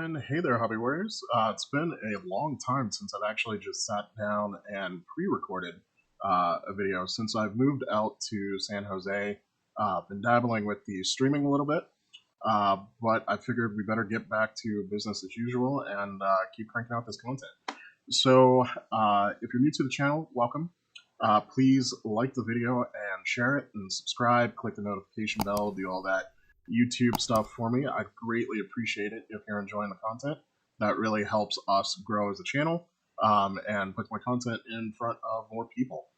And hey there, hobby warriors. It's been a long time since I've actually just sat down and pre-recorded a video since I've moved out to San Jose. Been dabbling with the streaming a little bit, but I figured we better get back to business as usual and keep cranking out this content. So if you're new to the channel, welcome. Please like the video and share it and subscribe, click the notification bell, do all that YouTube stuff for me. I'd greatly appreciate it if you're enjoying the content. That really helps us grow as a channel and put my content in front of more people.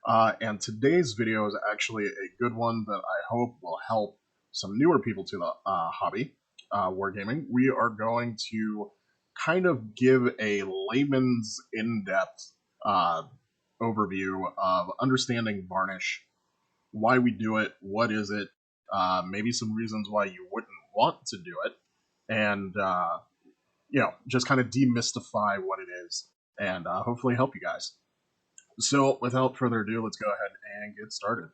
And today's video is actually a good one that I hope will help some newer people to the hobby, Wargaming. We are going to kind of give a layman's in-depth overview of understanding Varnish, why we do it, what is it, maybe some reasons why you wouldn't want to do it, and just kind of demystify what it is, and hopefully help you guys. So without further ado, let's go ahead and get started.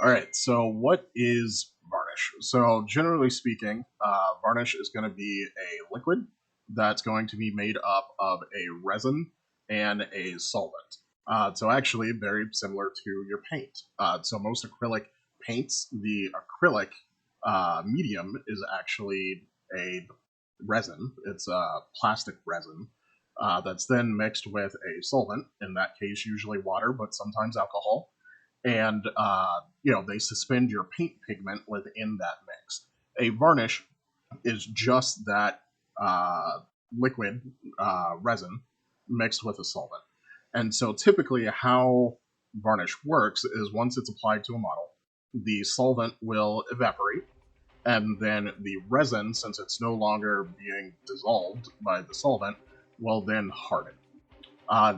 Alright, so what is Varnish? So generally speaking, Varnish is going to be a liquid that's going to be made up of a resin and a solvent. So actually very similar to your paint. So most acrylic paints, the acrylic medium is actually a resin. It's a plastic resin that's then mixed with a solvent, in that case usually water, but sometimes alcohol, and they suspend your paint pigment within that mix. A varnish is just that liquid resin mixed with a solvent. And so typically how varnish works is once it's applied to a model, the solvent will evaporate, and then the resin, since it's no longer being dissolved by the solvent, will then harden.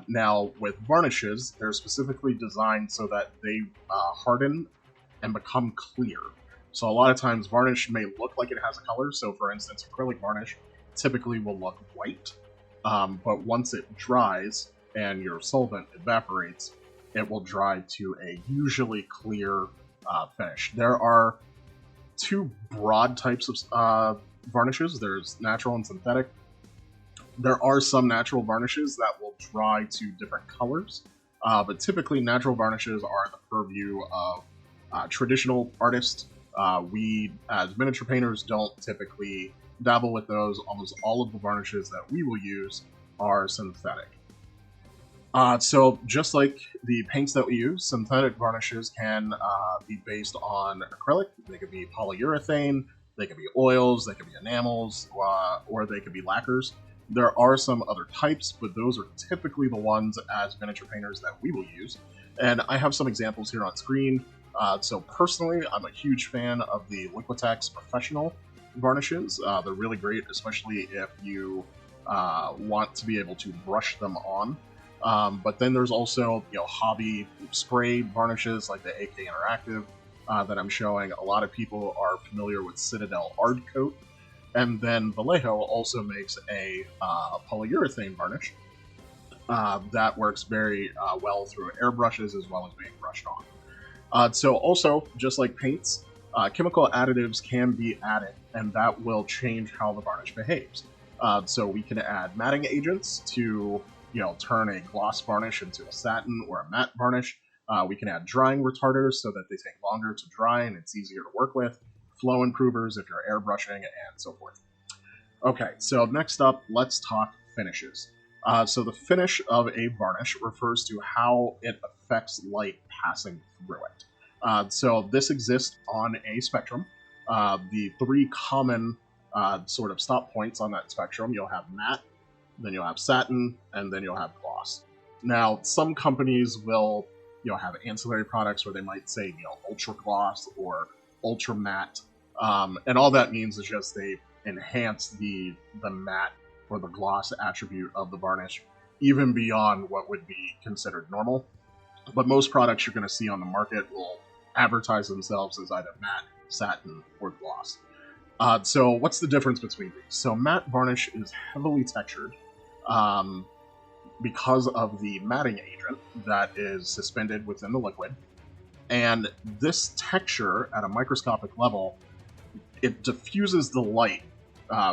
Now, with varnishes, they're specifically designed so that they harden and become clear. So a lot of times varnish may look like it has a color. So for instance, acrylic varnish typically will look white, but once it dries and your solvent evaporates, it will dry to a usually clear finish. There are two broad types of varnishes. There's natural and synthetic. There are some natural varnishes that will dry to different colors, but typically natural varnishes are the purview of traditional artists. We, as miniature painters, don't typically dabble with those. Almost all of the varnishes that we will use are synthetic. So just like the paints that we use, synthetic varnishes can be based on acrylic. They could be polyurethane, they could be oils, they could be enamels, or they could be lacquers. There are some other types, but those are typically the ones as miniature painters that we will use. And I have some examples here on screen. So personally, I'm a huge fan of the Liquitex Professional varnishes. They're really great, especially if you want to be able to brush them on. But then there's also, hobby spray varnishes like the AK Interactive that I'm showing. A lot of people are familiar with Citadel Ard Coat. And then Vallejo also makes a polyurethane varnish that works very well through airbrushes as well as being brushed on. So also, just like paints, chemical additives can be added, and that will change how the varnish behaves. So we can add matting agents to turn a gloss varnish into a satin or a matte varnish. We can add drying retarders so that they take longer to dry and it's easier to work with. Flow improvers if you're airbrushing, and so forth. Okay, so next up, let's talk finishes. So the finish of a varnish refers to how it affects light passing through it. So this exists on a spectrum. The three common sort of stop points on that spectrum, you'll have matte, then you'll have satin, and then you'll have gloss. Now, some companies will, have ancillary products where they might say, ultra gloss or ultra matte, and all that means is just they enhance the matte or the gloss attribute of the varnish even beyond what would be considered normal. But most products you're going to see on the market will advertise themselves as either matte, satin, or gloss. So what's the difference between these? So matte varnish is heavily textured because of the matting agent that is suspended within the liquid. And this texture at a microscopic level, it diffuses the light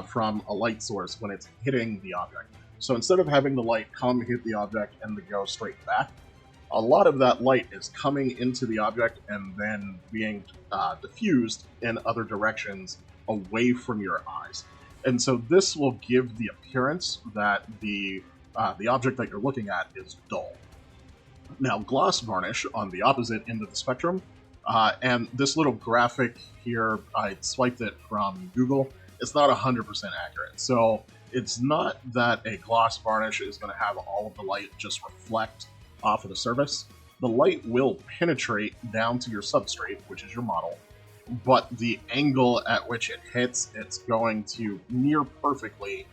from a light source when it's hitting the object. So instead of having the light come hit the object and then go straight back, a lot of that light is coming into the object and then being diffused in other directions away from your eyes. And so this will give the appearance that the object that you're looking at is dull. Now, gloss varnish on the opposite end of the spectrum, and this little graphic here, I swiped it from Google. It's not 100% accurate. So it's not that a gloss varnish is going to have all of the light just reflect off of the surface. The light will penetrate down to your substrate, which is your model, but the angle at which it hits, it's going to near perfectly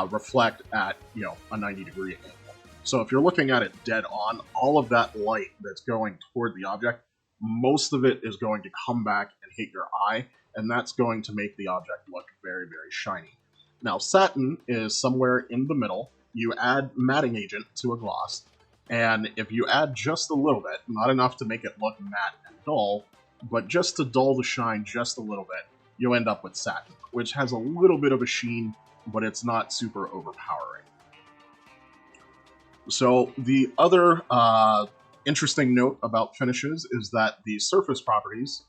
reflect at, a 90-degree angle. So if you're looking at it dead on, all of that light that's going toward the object, most of it is going to come back and hit your eye, and that's going to make the object look very, very shiny. Now, satin is somewhere in the middle. You add matting agent to a gloss, and if you add just a little bit, not enough to make it look matte and dull, but just to dull the shine just a little bit, you end up with satin, which has a little bit of a sheen, but it's not super overpowering. So the other interesting note about finishes is that the surface properties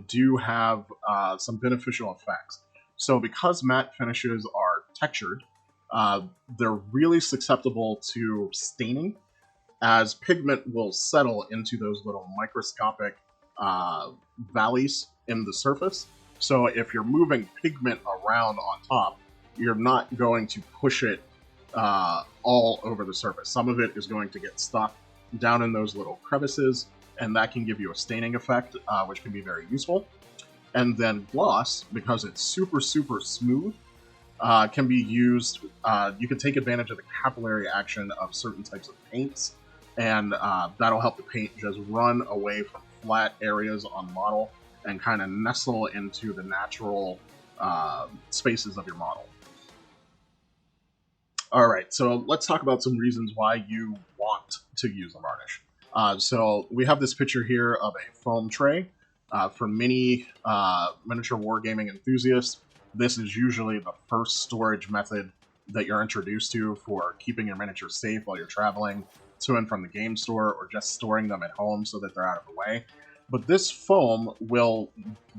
do have some beneficial effects. So because matte finishes are textured, they're really susceptible to staining, as pigment will settle into those little microscopic valleys in the surface. So if you're moving pigment around on top, you're not going to push it all over the surface. Some of it is going to get stuck down in those little crevices, and that can give you a staining effect, which can be very useful. And then gloss, because it's super, super smooth, can be used. You can take advantage of the capillary action of certain types of paints, and that'll help the paint just run away from flat areas on model and kind of nestle into the natural spaces of your model. All right, so let's talk about some reasons why you want to use a varnish. So we have this picture here of a foam tray. For many miniature wargaming enthusiasts, this is usually the first storage method that you're introduced to for keeping your miniatures safe while you're traveling to and from the game store, or just storing them at home so that they're out of the way. But this foam will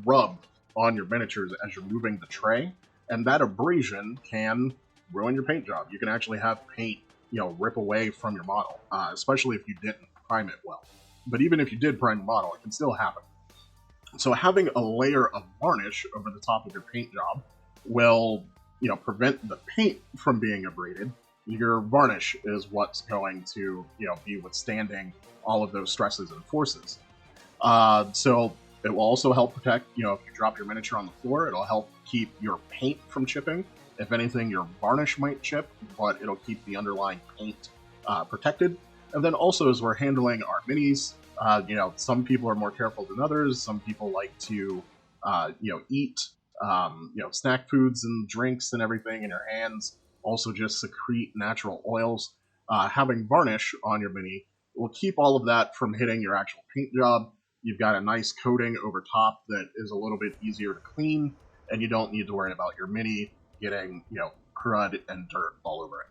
rub on your miniatures as you're moving the tray, and that abrasion can ruin your paint job. You can actually have paint, rip away from your model, especially if you didn't prime it well. But even if you did prime the model, it can still happen. So having a layer of varnish over the top of your paint job will, prevent the paint from being abraded. Your varnish is what's going to, be withstanding all of those stresses and forces. So it will also help protect, if you drop your miniature on the floor, it'll help keep your paint from chipping. If anything, your varnish might chip, but it'll keep the underlying paint protected. And then also, as we're handling our minis, some people are more careful than others. Some people like to, eat, snack foods and drinks and everything in your hands. Also just secrete natural oils. Having varnish on your mini will keep all of that from hitting your actual paint job. You've got a nice coating over top that is a little bit easier to clean, and you don't need to worry about your mini getting, crud and dirt all over it.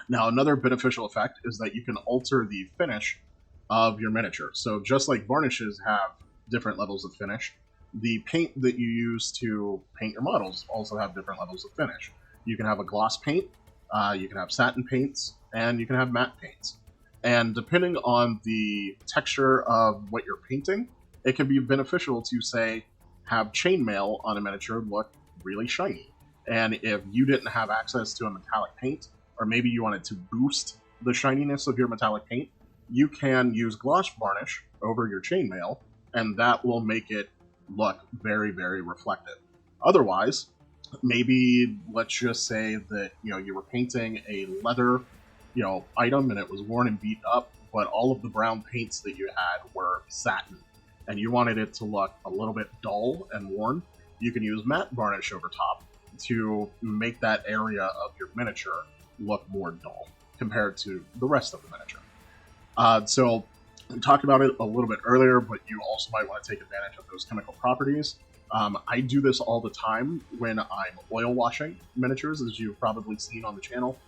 Now, another beneficial effect is that you can alter the finish of your miniature. So just like varnishes have different levels of finish, the paint that you use to paint your models also have different levels of finish. You can have a gloss paint, you can have satin paints, and you can have matte paints. And depending on the texture of what you're painting, it can be beneficial to, say, have chainmail on a miniature look really shiny. And if you didn't have access to a metallic paint, or maybe you wanted to boost the shininess of your metallic paint, you can use gloss varnish over your chainmail, and that will make it look very, very reflective. Otherwise, maybe let's just say that you were painting a leather item and it was worn and beat up, but all of the brown paints that you had were satin, and you wanted it to look a little bit dull and worn. You can use matte varnish over top to make that area of your miniature look more dull compared to the rest of the miniature. So we talked about it a little bit earlier, but you also might want to take advantage of those chemical properties. I do this all the time when I'm oil washing miniatures, as you've probably seen on the channel.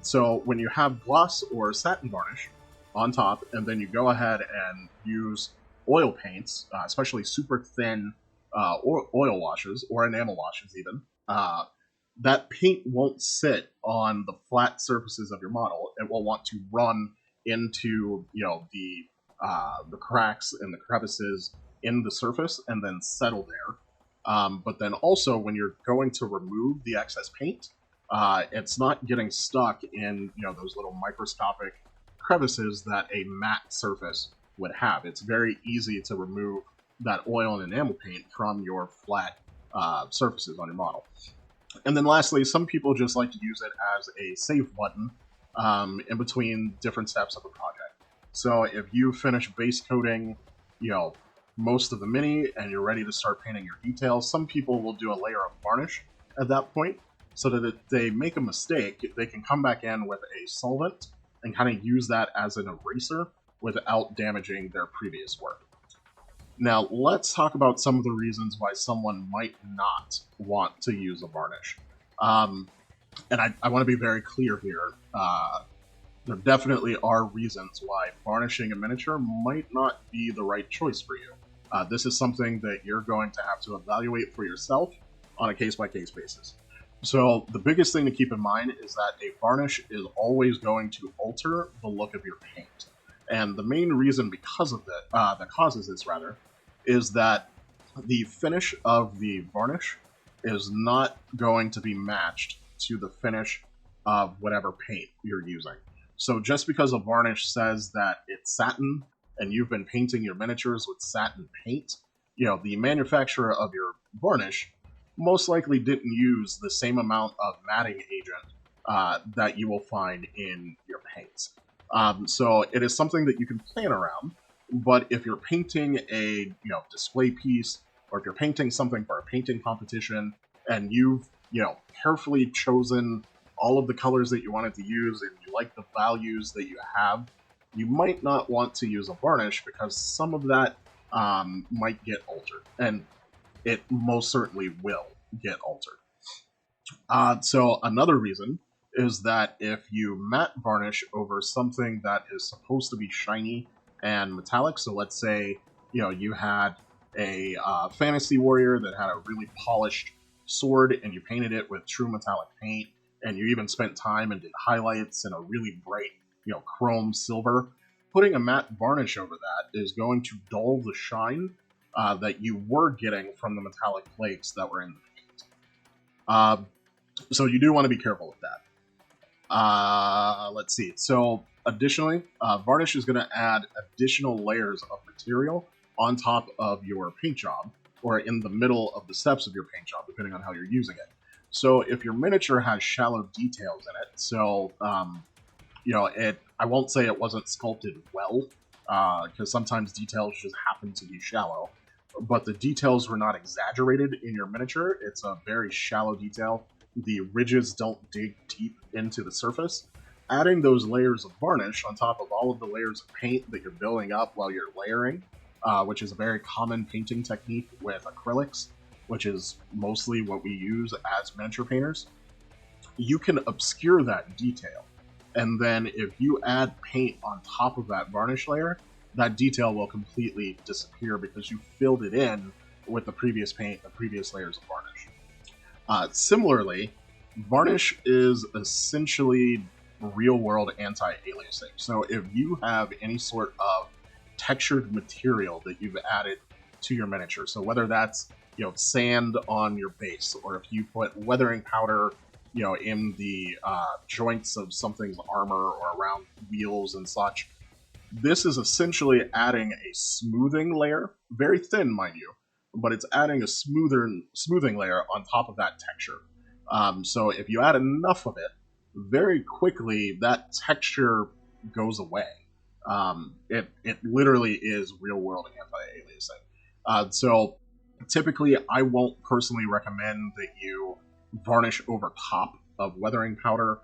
So when you have gloss or satin varnish on top, and then you go ahead and use oil paints, especially super thin oil washes or enamel washes even, that paint won't sit on the flat surfaces of your model. It will want to run into the cracks and the crevices in the surface and then settle there. But then also when you're going to remove the excess paint, it's not getting stuck in those little microscopic crevices that a matte surface would have. It's very easy to remove that oil and enamel paint from your flat surfaces on your model. And then lastly, some people just like to use it as a save button in between different steps of a project. So if you finish base coating, most of the mini and you're ready to start painting your details, some people will do a layer of varnish at that point, so that if they make a mistake, they can come back in with a solvent and kind of use that as an eraser without damaging their previous work. Now, let's talk about some of the reasons why someone might not want to use a varnish. And I want to be very clear here. There definitely are reasons why varnishing a miniature might not be the right choice for you. This is something that you're going to have to evaluate for yourself on a case-by-case basis. So the biggest thing to keep in mind is that a varnish is always going to alter the look of your paint. And the main reason that causes this is that the finish of the varnish is not going to be matched to the finish of whatever paint you're using. So just because a varnish says that it's satin and you've been painting your miniatures with satin paint, the manufacturer of your varnish most likely didn't use the same amount of matting agent that you will find in your paints. So it is something that you can plan around, but if you're painting a display piece, or if you're painting something for a painting competition, and you've carefully chosen all of the colors that you wanted to use, and you like the values that you have, you might not want to use a varnish because some of that might get altered, and it most certainly will get altered. So another reason is that if you matte varnish over something that is supposed to be shiny and metallic, so let's say you had a fantasy warrior that had a really polished sword and you painted it with true metallic paint, and you even spent time and did highlights in a really bright chrome silver, putting a matte varnish over that is going to dull the shine that you were getting from the metallic flakes that were in the paint. So you do want to be careful with that. Let's see. So additionally, varnish is going to add additional layers of material on top of your paint job, or in the middle of the steps of your paint job, depending on how you're using it. So if your miniature has shallow details in it, so I won't say it wasn't sculpted well, because sometimes details just happen to be shallow, but the details were not exaggerated in your miniature. It's a very shallow detail. The ridges don't dig deep into the surface. Adding those layers of varnish on top of all of the layers of paint that you're building up while you're layering, which is a very common painting technique with acrylics, which is mostly what we use as miniature painters, you can obscure that detail. And then if you add paint on top of that varnish layer, that detail will completely disappear because you filled it in with the previous paint, the previous layers of varnish. Similarly, varnish is essentially real-world anti-aliasing. So if you have any sort of textured material that you've added to your miniature, so whether that's sand on your base, or if you put weathering powder in the joints of something's armor or around wheels and such, this is essentially adding a smoothing layer, very thin, mind you, but it's adding a smoothing layer on top of that texture. So if you add enough of it, very quickly that texture goes away. It literally is real-world anti-aliasing. So typically, I won't personally recommend that you varnish over top of weathering powder.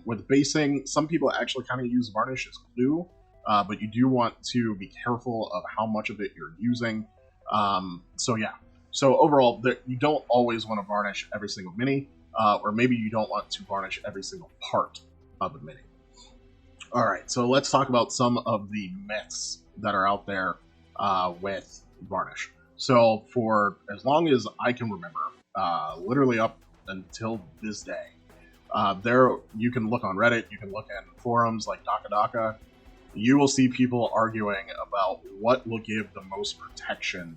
With basing, some people actually kind of use varnish as glue, but you do want to be careful of how much of it you're using. So yeah, So overall, you don't always want to varnish every single mini, or maybe you don't want to varnish every single part of a mini. Alright, so let's talk about some of the myths that are out there with varnish. So for as long as I can remember, literally up until this day, there you can look on Reddit, you can look in forums like Daka, you will see people arguing about what will give the most protection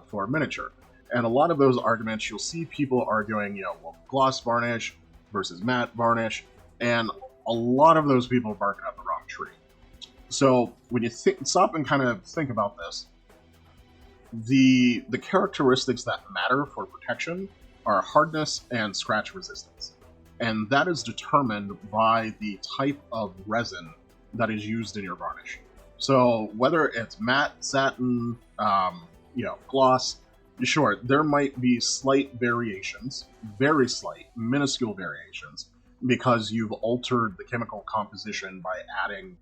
for a miniature. And a lot of those arguments, you'll see people arguing, well, gloss varnish versus matte varnish, and a lot of those people are barking up the wrong tree. So when you stop and kind of think about this, the characteristics that matter for protection are hardness and scratch resistance. And that is determined by the type of resin that is used in your varnish. So whether it's matte, satin, gloss, sure, there might be slight variations, very slight, minuscule variations, because you've altered the chemical composition by adding,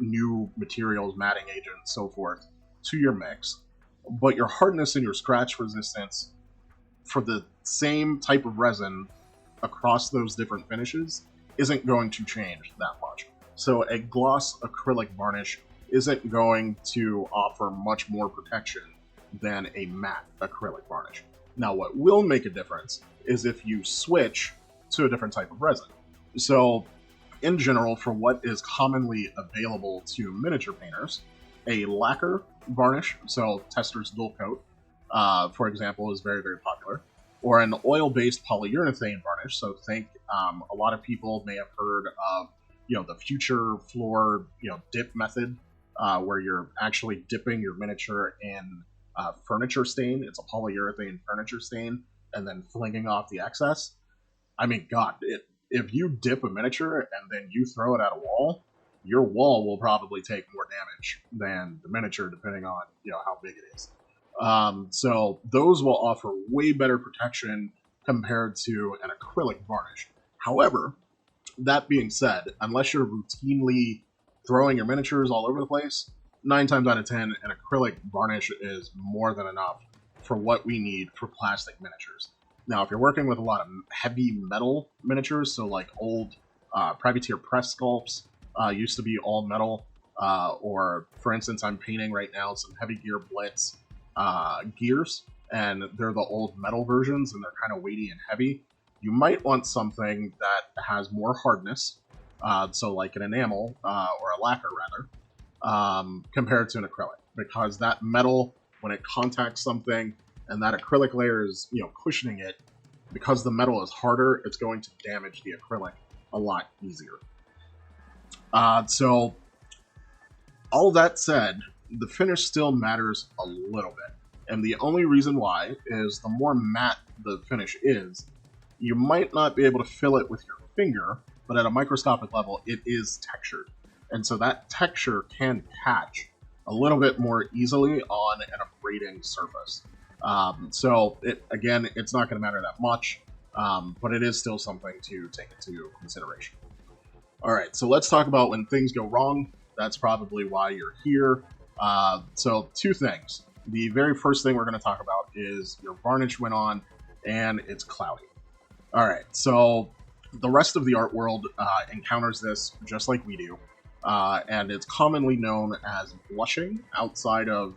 new materials, matting agents, so forth, to your mix. But your hardness and your scratch resistance for the same type of resin across those different finishes isn't going to change that much. So a gloss acrylic varnish isn't going to offer much more protection than a matte acrylic varnish. Now, what will make a difference is if you switch to a different type of resin. So, in general, for what is commonly available to miniature painters, a lacquer varnish, so Tester's Dual Coat, for example, is very, very popular. Or an oil-based polyurethane varnish, so think a lot of people may have heard of the future floor dip method, where you're actually dipping your miniature in furniture stain. It's a polyurethane furniture stain, and then flinging off the excess. I mean, God, if you dip a miniature and then you throw it at a wall, your wall will probably take more damage than the miniature, depending on how big it is. So those will offer way better protection compared to an acrylic varnish. However, that being said, unless you're routinely throwing your miniatures all over the place, 9 times out of 10, an acrylic varnish is more than enough for what we need for plastic miniatures. Now, if you're working with a lot of heavy metal miniatures, so like old privateer press sculpts, used to be all metal, or for instance, I'm painting right now some Heavy Gear Blitz gears, and they're the old metal versions, and they're kind of weighty and heavy. You might want something that has more hardness, so like an enamel, or a lacquer rather, compared to an acrylic, because that metal, when it contacts something, and that acrylic layer is, cushioning it, because the metal is harder, it's going to damage the acrylic a lot easier. So, all that said, the finish still matters a little bit. And the only reason why is the more matte the finish is, you might not be able to fill it with your finger, but at a microscopic level, it is textured. And so that texture can patch a little bit more easily on an abrading surface. So, it's not going to matter that much, but it is still something to take into consideration. Alright, so let's talk about when things go wrong. That's probably why you're here. So, 2 things. The very first thing we're going to talk about is your varnish went on and it's cloudy. Alright, so the rest of the art world encounters this just like we do. And it's commonly known as blushing outside of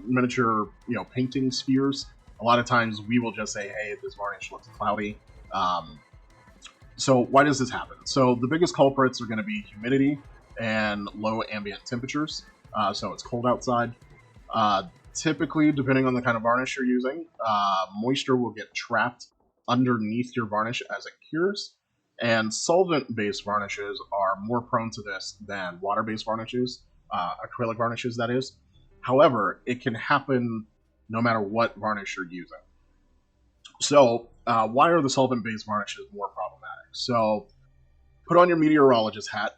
miniature, painting spheres. A lot of times we will just say, hey, this varnish looks cloudy. So why does this happen? So the biggest culprits are going to be humidity and low ambient temperatures. So it's cold outside. Typically, depending on the kind of varnish you're using, moisture will get trapped underneath your varnish as it cures. And solvent-based varnishes are more prone to this than water-based varnishes, acrylic varnishes, that is. However, it can happen no matter what varnish you're using. So, why are the solvent-based varnishes more problematic? So, put on your meteorologist hat.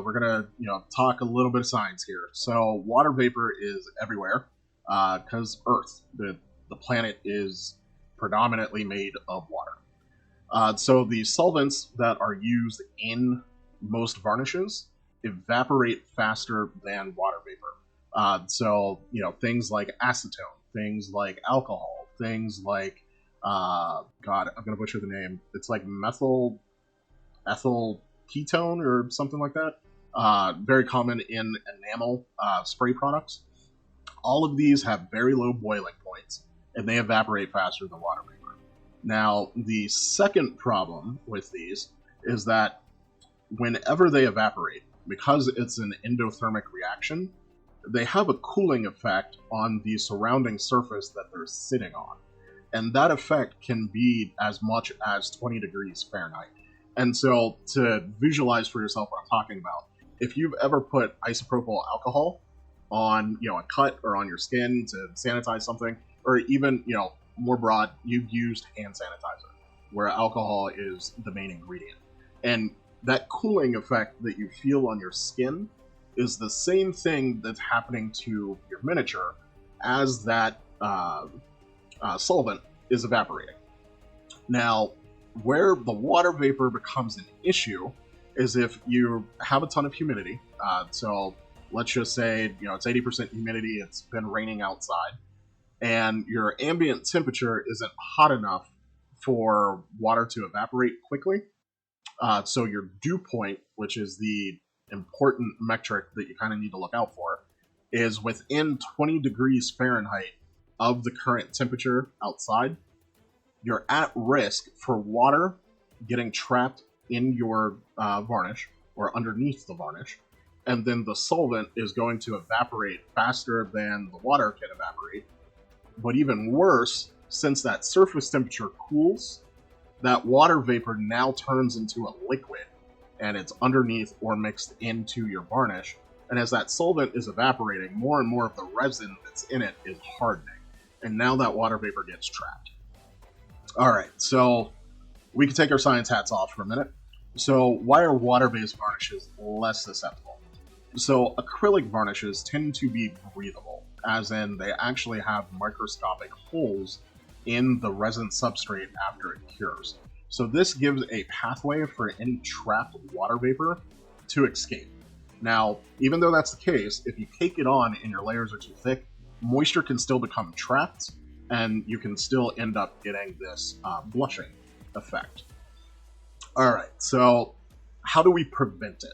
We're gonna, talk a little bit of science here. So, water vapor is everywhere because Earth, the planet, is predominantly made of water. So, the solvents that are used in most varnishes evaporate faster than water vapor. So, things like acetone things like alcohol, things like, God, I'm going to butcher the name. It's like ethyl ketone or something like that. Very common in enamel spray products. All of these have very low boiling points, and they evaporate faster than water vapor. Now, the second problem with these is that whenever they evaporate, because it's an endothermic reaction, they have a cooling effect on the surrounding surface that they're sitting on. And that effect can be as much as 20 degrees Fahrenheit. And so, to visualize for yourself what I'm talking about, if you've ever put isopropyl alcohol on, a cut or on your skin to sanitize something, or even, more broad, you've used hand sanitizer, where alcohol is the main ingredient. And that cooling effect that you feel on your skin is the same thing that's happening to your miniature as that solvent is evaporating. Now, where the water vapor becomes an issue is if you have a ton of humidity. So let's just say, it's 80% humidity, it's been raining outside, and your ambient temperature isn't hot enough for water to evaporate quickly. So your dew point, which is the important metric that you kind of need to look out for, is within 20 degrees Fahrenheit of the current temperature outside. You're at risk for water getting trapped in your varnish or underneath the varnish, and then the solvent is going to evaporate faster than the water can evaporate. But even worse, since that surface temperature cools, that water vapor now turns into a liquid, and it's underneath or mixed into your varnish. And as that solvent is evaporating, more and more of the resin that's in it is hardening, and now that water vapor gets trapped. Alright, so we can take our science hats off for a minute. So why are water-based varnishes less susceptible? So acrylic varnishes tend to be breathable, as in they actually have microscopic holes in the resin substrate after it cures. So this gives a pathway for any trapped water vapor to escape. Now, even though that's the case, if you cake it on and your layers are too thick, moisture can still become trapped, and you can still end up getting this blushing effect. Alright, so how do we prevent it?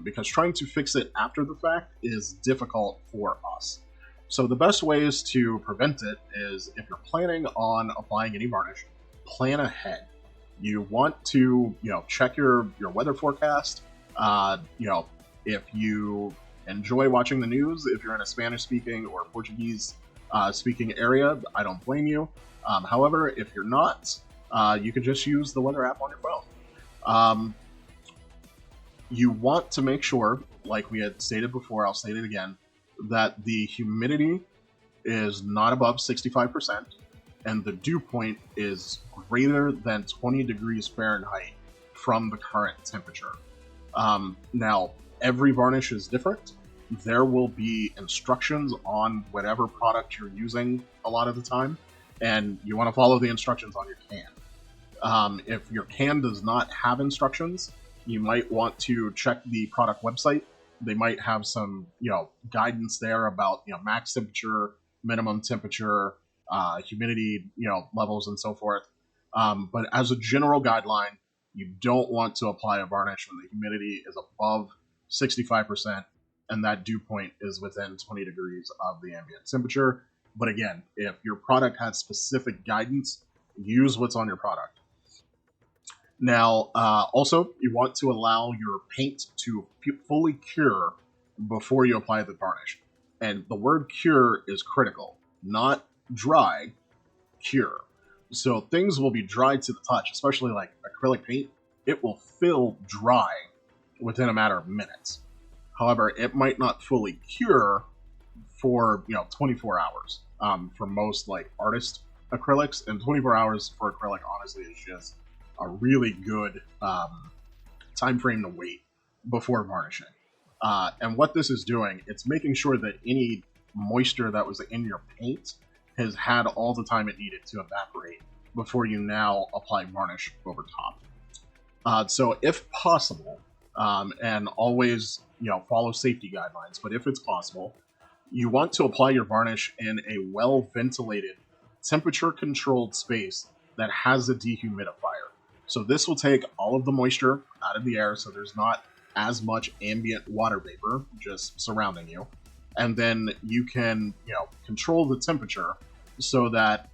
Because trying to fix it after the fact is difficult for us. So the best ways to prevent it is, if you're planning on applying any varnish, plan ahead. You want to, check your weather forecast. If you enjoy watching the news, if you're in a Spanish-speaking or Portuguese-speaking area, I don't blame you. However, if you're not, you can just use the weather app on your phone. You want to make sure, like we had stated before, I'll state it again, that the humidity is not above 65%, and the dew point is greater than 20 degrees Fahrenheit from the current temperature. Now, every varnish is different. There will be instructions on whatever product you're using a lot of the time, and you want to follow the instructions on your can. If your can does not have instructions, you might want to check the product website. They might have some, guidance there about, max temperature, minimum temperature, humidity, levels and so forth. But as a general guideline, you don't want to apply a varnish when the humidity is above 65% and that dew point is within 20 degrees of the ambient temperature. But again, if your product has specific guidance, use what's on your product. Now, also, you want to allow your paint to fully cure before you apply the varnish. And the word cure is critical. Not dry, cure. So things will be dry to the touch, especially like acrylic paint. It will feel dry within a matter of minutes. However, it might not fully cure for 24 hours for most like artist acrylics, and 24 hours for acrylic honestly is just a really good time frame to wait before varnishing. And what this is doing, it's making sure that any moisture that was in your paint has had all the time it needed to evaporate before you now apply varnish over top. So if possible, and always follow safety guidelines, but if it's possible, you want to apply your varnish in a well-ventilated, temperature-controlled space that has a dehumidifier. So this will take all of the moisture out of the air, so there's not as much ambient water vapor just surrounding you. And then you can, control the temperature so that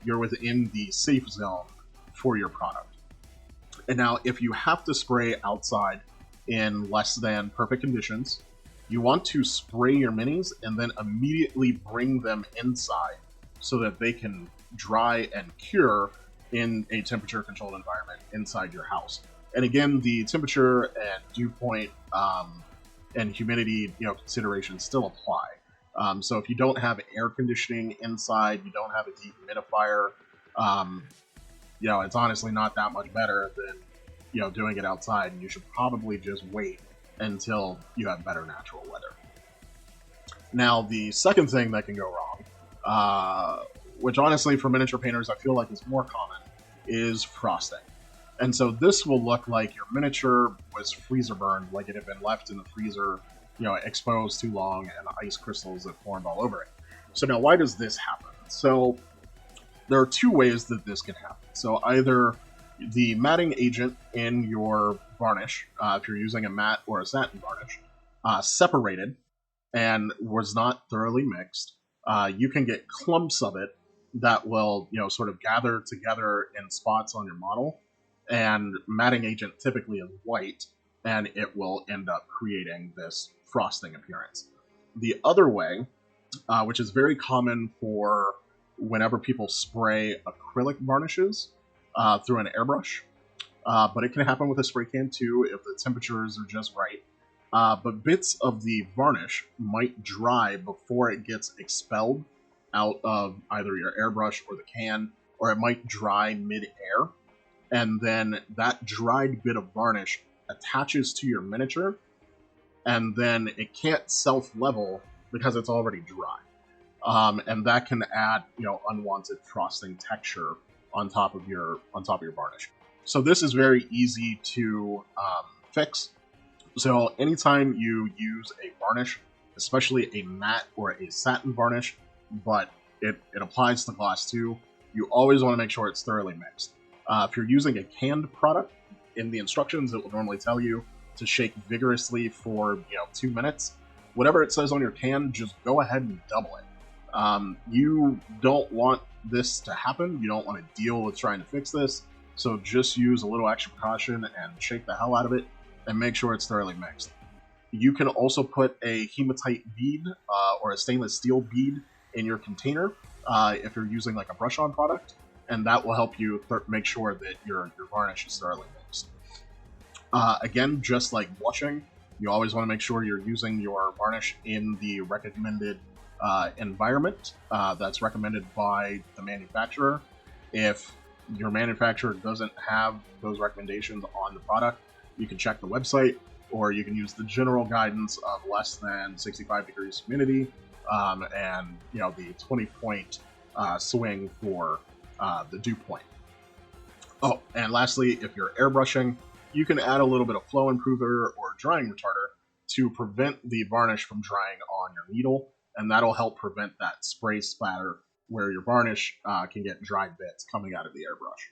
you're within the safe zone for your product. And now, if you have to spray outside in less than perfect conditions, you want to spray your minis and then immediately bring them inside so that they can dry and cure in a temperature controlled environment inside your house. And again, the temperature and dew point and humidity considerations still apply. So if you don't have air conditioning inside, you don't have a dehumidifier, it's honestly not that much better than doing it outside, and you should probably just wait until you have better natural weather. Now, the second thing that can go wrong, which honestly for miniature painters I feel like is more common, is frosting. And so this will look like your miniature was freezer burned, like it had been left in the freezer, exposed too long, and ice crystals that formed all over it. So now, why does this happen? So there are two ways that this can happen. So either the matting agent in your varnish, if you're using a matte or a satin varnish, separated and was not thoroughly mixed. You can get clumps of it that will, sort of gather together in spots on your model. And matting agent typically is white, and it will end up creating this frosting appearance. The other way, which is very common for whenever people spray acrylic varnishes through an airbrush, but it can happen with a spray can too if the temperatures are just right. But bits of the varnish might dry before it gets expelled out of either your airbrush or the can, or it might dry mid-air. And then that dried bit of varnish attaches to your miniature, and then it can't self-level because it's already dry. And that can add, unwanted frosting texture on top of your varnish. So this is very easy to fix. So anytime you use a varnish, especially a matte or a satin varnish, but it applies to glass too, you always want to make sure it's thoroughly mixed. If you're using a canned product, in the instructions it will normally tell you to shake vigorously for 2 minutes. Whatever it says on your can, just go ahead and double it. You don't want this to happen. You don't want to deal with trying to fix this. So just use a little extra caution and shake the hell out of it and make sure it's thoroughly mixed. You can also put a hematite bead or a stainless steel bead in your container if you're using like a brush-on product, and that will help you make sure that your varnish is thoroughly mixed. Again, just like blushing, you always want to make sure you're using your varnish in the recommended environment that's recommended by the manufacturer. If your manufacturer doesn't have those recommendations on the product, you can check the website, or you can use the general guidance of less than 65 degrees humidity and the 20-point swing for the dew point. Oh, and lastly, if you're airbrushing, you can add a little bit of flow improver or drying retarder to prevent the varnish from drying on your needle, and that'll help prevent that spray splatter where your varnish can get dried bits coming out of the airbrush.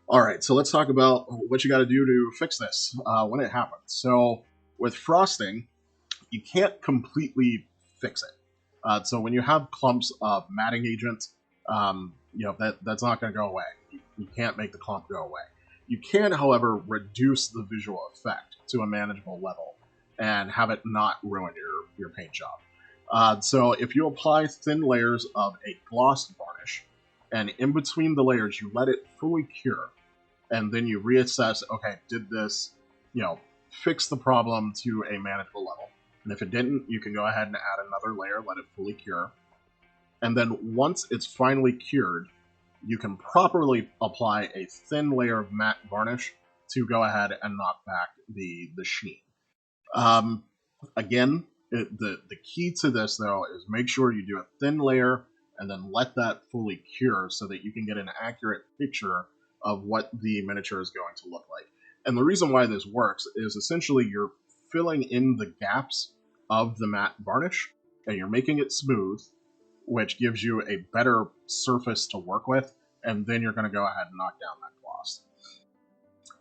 Alright, so let's talk about what you got to do to fix this when it happens. So with frosting, you can't completely fix it. So when you have clumps of matting agent, that's not going to go away. You can't make the clump go away. You can, however, reduce the visual effect to a manageable level and have it not ruin your paint job. So if you apply thin layers of a gloss varnish, and in between the layers you let it fully cure, and then you reassess, okay, did this, fix the problem to a manageable level? And if it didn't, you can go ahead and add another layer, let it fully cure. And then once it's finally cured, you can properly apply a thin layer of matte varnish to go ahead and knock back the sheen. Again, the key to this, though, is make sure you do a thin layer and then let that fully cure so that you can get an accurate picture of what the miniature is going to look like. And the reason why this works is essentially you're filling in the gaps of the matte varnish, and you're making it smooth, which gives you a better surface to work with, and then you're going to go ahead and knock down that gloss.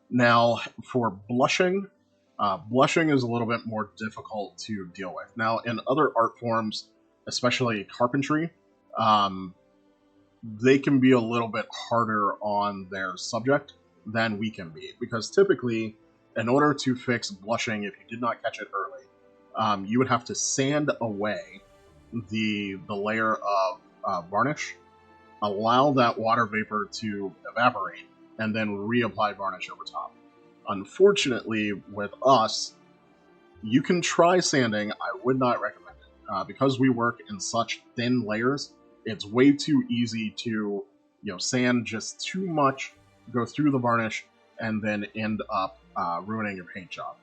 Now, for blushing, blushing is a little bit more difficult to deal with. Now, in other art forms, especially carpentry, they can be a little bit harder on their subject than we can be, because typically, in order to fix blushing, if you did not catch it early, you would have to sand away the layer of varnish, allow that water vapor to evaporate, and then reapply varnish over top. Unfortunately, with us, you can try sanding. I would not recommend it. Because we work in such thin layers, it's way too easy to sand just too much, go through the varnish, and then end up ruining your paint job.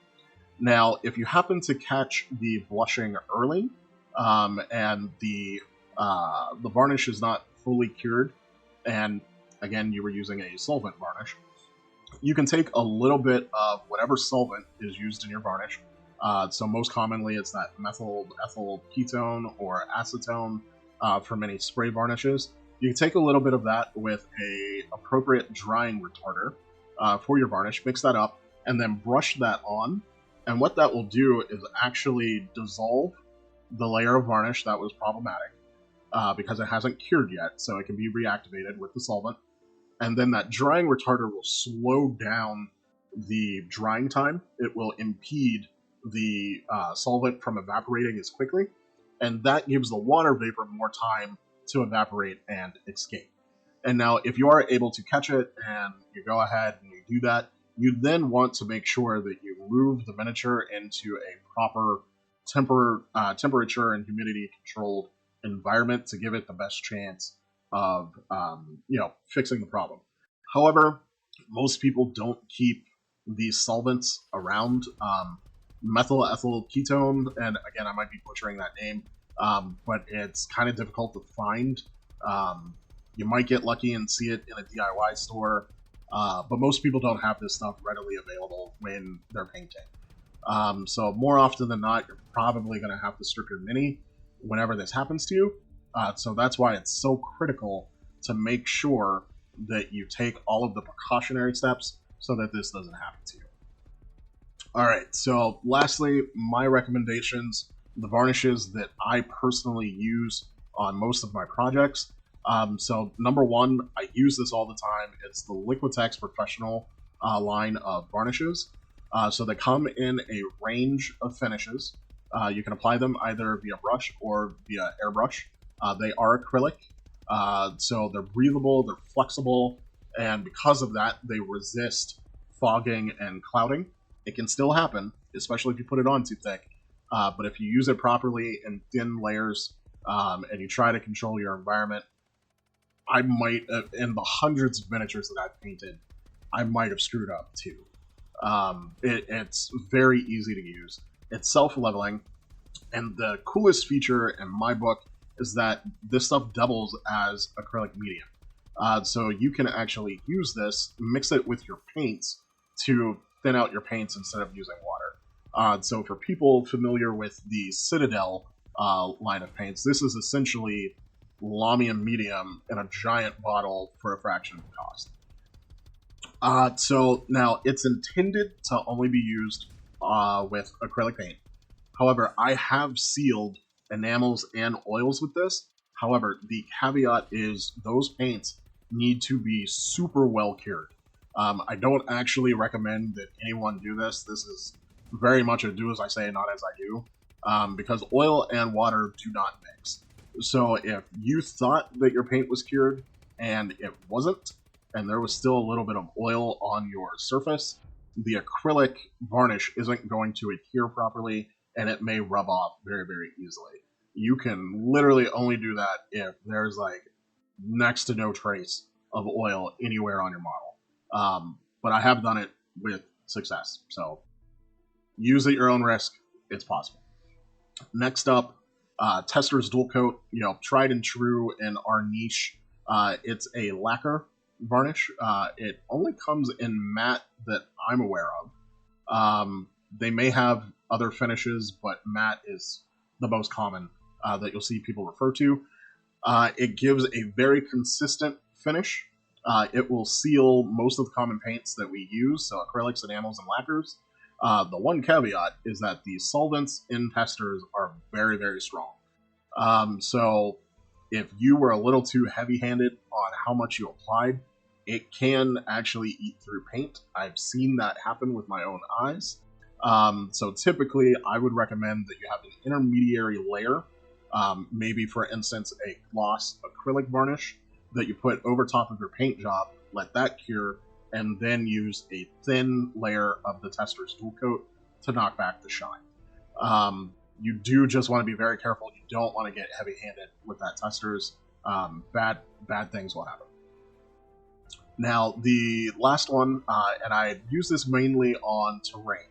Now, if you happen to catch the blushing early, and the varnish is not fully cured, and again, you were using a solvent varnish, you can take a little bit of whatever solvent is used in your varnish. So most commonly, it's that methyl ethyl ketone or acetone for many spray varnishes. You can take a little bit of that with a appropriate drying retarder for your varnish, mix that up, and then brush that on. And what that will do is actually dissolve the layer of varnish that was problematic because it hasn't cured yet, so it can be reactivated with the solvent. And then that drying retarder will slow down the drying time. It will impede the solvent from evaporating as quickly, and that gives the water vapor more time to evaporate and escape. And now, if you are able to catch it and you go ahead and you do that, you then want to make sure that you move the miniature into a proper temperature and humidity controlled environment to give it the best chance of fixing the problem. However, most people don't keep these solvents around. Methyl ethyl ketone, and again, I might be butchering that name, but it's kind of difficult to find. You might get lucky and see it in a DIY store, but most people don't have this stuff readily available when they're painting. So more often than not, you're probably going to have to strip your mini whenever this happens to you. So that's why it's so critical to make sure that you take all of the precautionary steps so that this doesn't happen to you. Alright, so lastly, my recommendations, the varnishes that I personally use on most of my projects. So number one, I use this all the time. It's the Liquitex Professional line of varnishes. So they come in a range of finishes. You can apply them either via brush or via airbrush. They are acrylic, so they're breathable, they're flexible, and because of that, they resist fogging and clouding. It can still happen, especially if you put it on too thick, but if you use it properly in thin layers and you try to control your environment, I might, in the hundreds of miniatures that I've painted, I might have screwed up too. It's very easy to use. It's self-leveling, and the coolest feature in my book is that this stuff doubles as acrylic medium. So you can actually use this, mix it with your paints to thin out your paints instead of using water. So for people familiar with the Citadel line of paints, this is essentially Lamium medium in a giant bottle for a fraction of the cost. So now it's intended to only be used with acrylic paint. However, I have sealed enamels and oils with this. However, the caveat is those paints need to be super well cured. I don't actually recommend that anyone do this. This is very much a do as I say, not as I do, because oil and water do not mix. So if you thought that your paint was cured and it wasn't, and there was still a little bit of oil on your surface, the acrylic varnish isn't going to adhere properly, and it may rub off very, very easily. You can literally only do that if there's like next to no trace of oil anywhere on your model. But I have done it with success, so use at your own risk. It's possible. Next up, Tester's Dual Coat, tried and true in our niche. It's a lacquer varnish. It only comes in matte that I'm aware of. They may have other finishes, but matte is the most common that you'll see people refer to. It gives a very consistent finish. It will seal most of the common paints that we use, so acrylics, enamels, and lacquers. The one caveat is that the solvents in testers are very, very strong. So if you were a little too heavy-handed on how much you applied, it can actually eat through paint. I've seen that happen with my own eyes. So typically, I would recommend that you have an intermediary layer, maybe for instance a gloss acrylic varnish that you put over top of your paint job, let that cure, and then use a thin layer of the tester's dual coat to knock back the shine. You do just want to be very careful. You don't want to get heavy-handed with that testers. Bad things will happen. Now, the last one, and I use this mainly on terrain,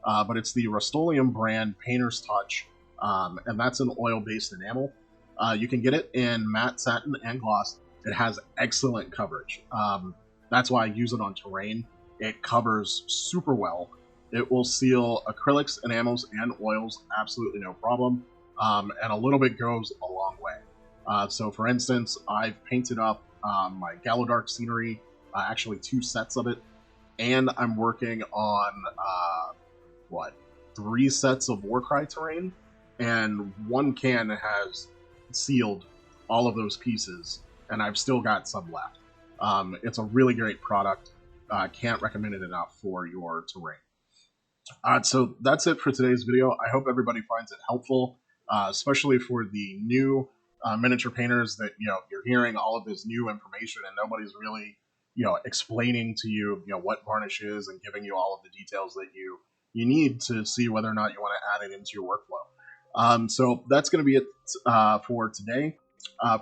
but it's the Rust-Oleum brand Painter's Touch, and that's an oil-based enamel. You can get it in matte, satin, and gloss. It has excellent coverage. That's why I use it on terrain. It covers super well. It will seal acrylics, enamels, and oils absolutely no problem, and a little bit goes a long way. So for instance, I've painted up my Gallowdark scenery, actually 2 sets of it, and I'm working on, 3 sets of Warcry terrain, and 1 can has sealed all of those pieces, and I've still got some left. It's a really great product. Can't recommend it enough for your terrain. So that's it for today's video. I hope everybody finds it helpful, especially for the new miniature painters that you're hearing all of this new information and nobody's really explaining to you what varnish is and giving you all of the details that you need to see whether or not you want to add it into your workflow. So that's going to be it for today.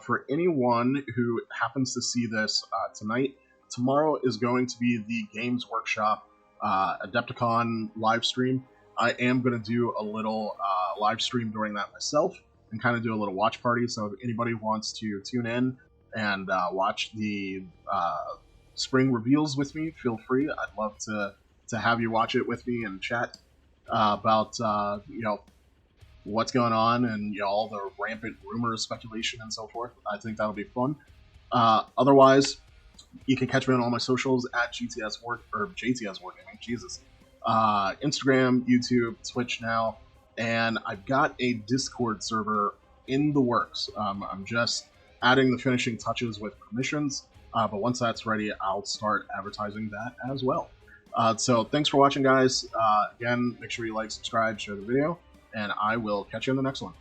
For anyone who happens to see this tonight, tomorrow is going to be the Games Workshop Adepticon live stream. I am going to do a little live stream during that myself and kind of do a little watch party. So if anybody wants to tune in and watch the spring reveals with me, feel free. I'd love to have you watch it with me and chat about what's going on and all the rampant rumors, speculation, and so forth. I think that'll be fun. Otherwise, you can catch me on all my socials at JTS Wargaming. Jesus. Instagram, YouTube, Twitch now, and I've got a Discord server in the works. I'm just adding the finishing touches with permissions, but once that's ready, I'll start advertising that as well. So thanks for watching, guys. Again, make sure you like, subscribe, share the video, and I will catch you in the next one.